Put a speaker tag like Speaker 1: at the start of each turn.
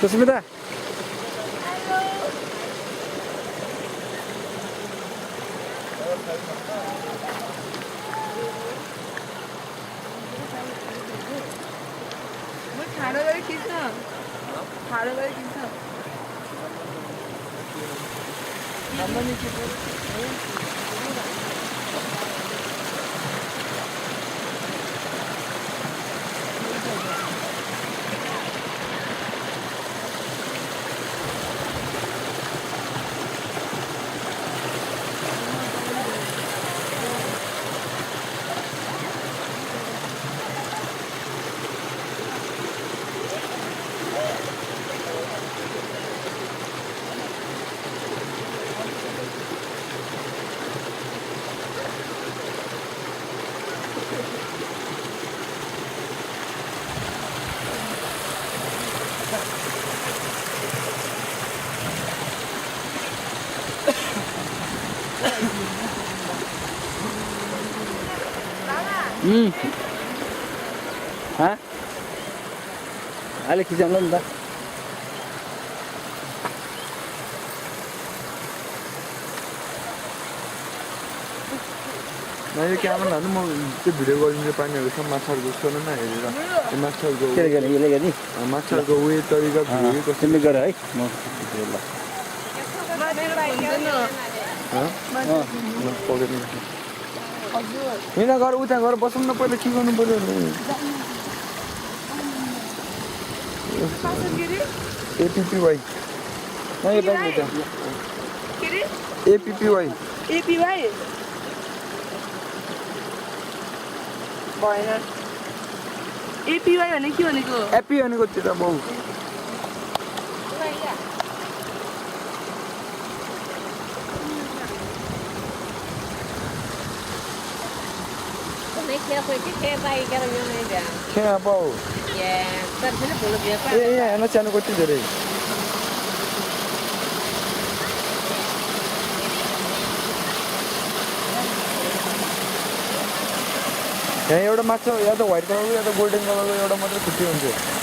Speaker 1: सुस्मिता
Speaker 2: ठाडो गरी खिच्न ठाडो गरी खिच्न
Speaker 1: हाँ अहिले खिचाउनु नि त
Speaker 3: मैले क्यामेरा हाल्नु म त्यो भिडियो गरिदिन्छु पानीहरू छ माछाहरूको सोन न हेरेर त्यो माछाहरूको
Speaker 1: के गर्ने यसले गर्ने
Speaker 3: माछाहरूको उयो तरिका भिडियो कस्तो
Speaker 1: तिमीले गर है म ल
Speaker 3: पकेटमा
Speaker 1: हिँड गएर उता गएर बसौँ न पहिला के गर्नु पर्यो
Speaker 3: एपिपीवाई
Speaker 1: नयाँ ब्याङ्क
Speaker 2: के रे
Speaker 3: एपिपीवाई
Speaker 2: एपीवाई भएन एपीवाई भने के भनेको
Speaker 3: एपी भनेको त्यो त बाउ खेर बाउ ए यहाँ हेर्न सानो कति धेरै यहाँ एउटा माछा या त व्हाइट कलरको या त गोल्डन कलरको एउटा मात्रै छुट्टी हुन्छ